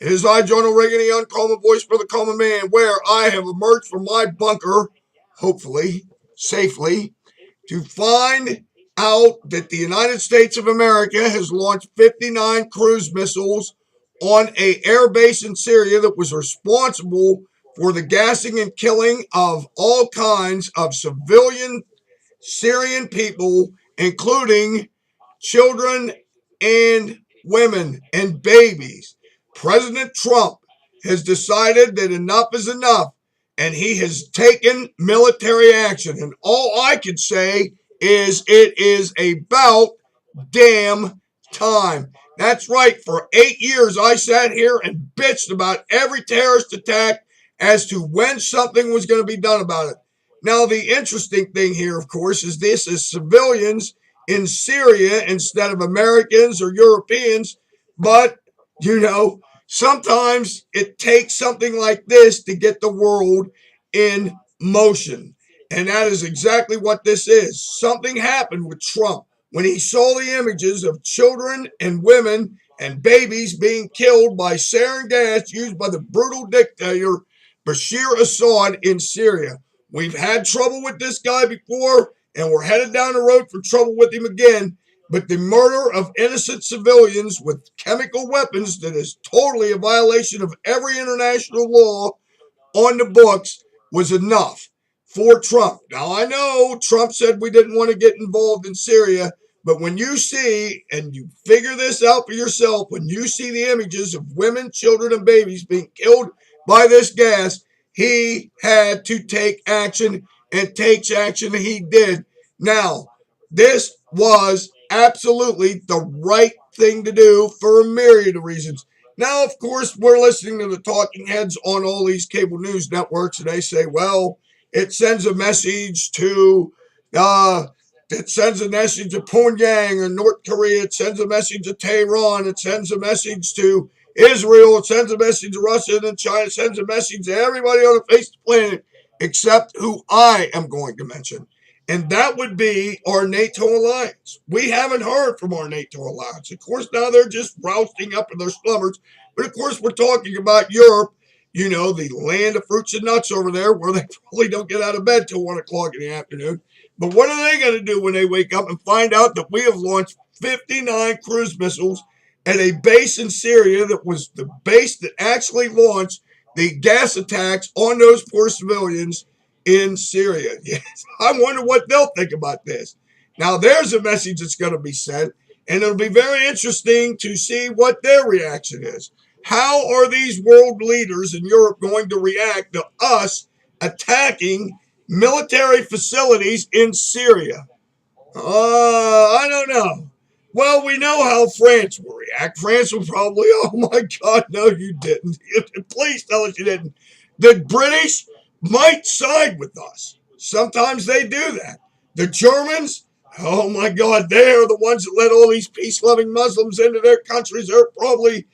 It is I, John O'Regan, the uncommon voice for the common man, where I have emerged from my bunker, hopefully, safely, to find out that the United States of America has launched 59 cruise missiles on a air base in Syria that was responsible for the gassing and killing of all kinds of civilian Syrian people, including children and women and babies. President Trump has decided that enough is enough and he has taken military action. And all I can say is it is about damn time. That's right. For 8 years, I sat here and bitched about every terrorist attack as to when something was going to be done about it. Now, the interesting thing here, of course, is this is civilians in Syria instead of Americans or Europeans. But, sometimes it takes something like this to get the world in motion. And that is exactly what this is. Something happened with Trump when he saw the images of children and women and babies being killed by sarin gas used by the brutal dictator Bashir Assad in Syria. We've had trouble with this guy before, and we're headed down the road for trouble with him again. But the murder of innocent civilians with chemical weapons that is totally a violation of every international law on the books was enough for Trump. Now, I know Trump said we didn't want to get involved in Syria, but when you see, and you figure this out for yourself, when you see the images of women, children, and babies being killed by this gas, he had to take action, and takes action he did. Now, this was absolutely the right thing to do for a myriad of reasons. Now, of course, we're listening to the talking heads on all these cable news networks, and they say, well, it sends a message to Pyongyang or North Korea. It sends a message to Tehran. It sends a message to Israel. It sends a message to Russia and China. It sends a message to everybody on the face of the planet except who I am going to mention. And that would be our NATO alliance. We haven't heard from our NATO alliance. Of course, now they're just rousting up in their slumbers. But of course, we're talking about Europe, the land of fruits and nuts over there, where they probably don't get out of bed till 1 o'clock in the afternoon. But what are they going to do when they wake up and find out that we have launched 59 cruise missiles at a base in Syria that was the base that actually launched the gas attacks on those poor civilians in Syria? Yes, I wonder what they'll think about this. Now, there's a message that's going to be sent, and it'll be very interesting to see what their reaction is. How are these world leaders in Europe going to react to us attacking military facilities in Syria? I don't know. Well, we know how France will react. France will probably, oh my God, no, you didn't. Please tell us you didn't. The British might side with us. Sometimes they do that. The Germans, oh my God, they are the ones that let all these peace-loving Muslims into their countries. They're probably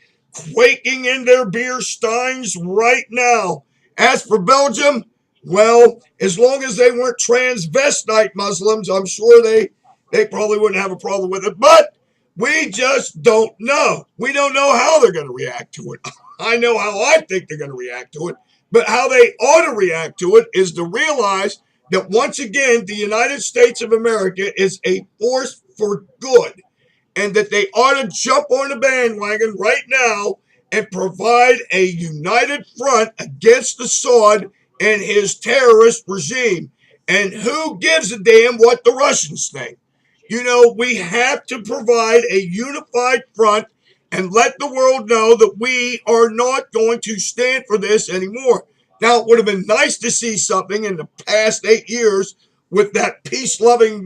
quaking in their beer steins right now. As for Belgium, well, as long as they weren't transvestite Muslims, I'm sure they probably wouldn't have a problem with it. But we just don't know. We don't know how they're going to react to it. I know how I think they're going to react to it. But how they ought to react to it is to realize that once again, the United States of America is a force for good, and that they ought to jump on the bandwagon right now and provide a united front against Assad and his terrorist regime. And who gives a damn what the Russians think? We have to provide a unified front and let the world know that we are not going to stand for this anymore. Now, it would have been nice to see something in the past 8 years with that peace-loving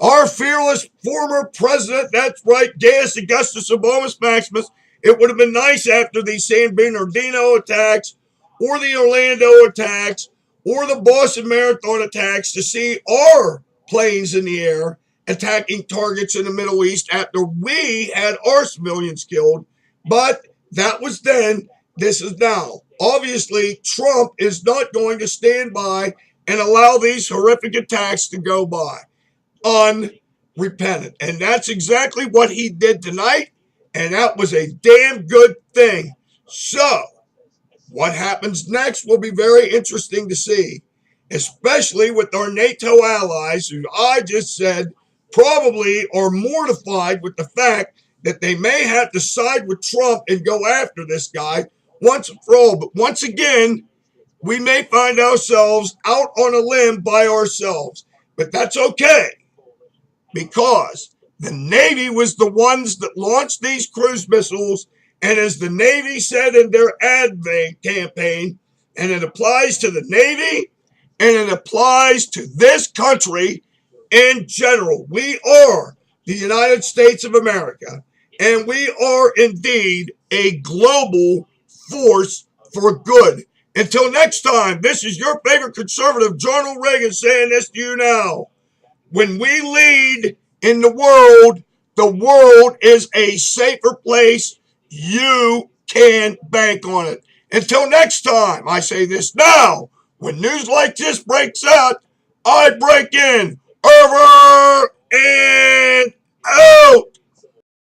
our fearless former president, that's right, Gaius Augustus Obomus Maximus. It would have been nice after the San Bernardino attacks or the Orlando attacks or the Boston Marathon attacks to see our planes in the air attacking targets in the Middle East after we had our civilians killed. But that was then. This is now. Obviously, Trump is not going to stand by and allow these horrific attacks to go by unrepentant. And that's exactly what he did tonight. And that was a damn good thing. So, what happens next will be very interesting to see, especially with our NATO allies, who I just said probably are mortified with the fact that they may have to side with Trump and go after this guy once and for all. But once again, we may find ourselves out on a limb by ourselves. But that's okay, because the Navy was the ones that launched these cruise missiles. And as the Navy said in their ad campaign, and it applies to the Navy and it applies to this country in general, we are the United States of America, and we are indeed a global force for good. Until next time, this is your favorite conservative, Ronald Reagan, saying this to you now. When we lead in the world is a safer place. You can bank on it. Until next time, I say this now. When news like this breaks out, I break in. Over and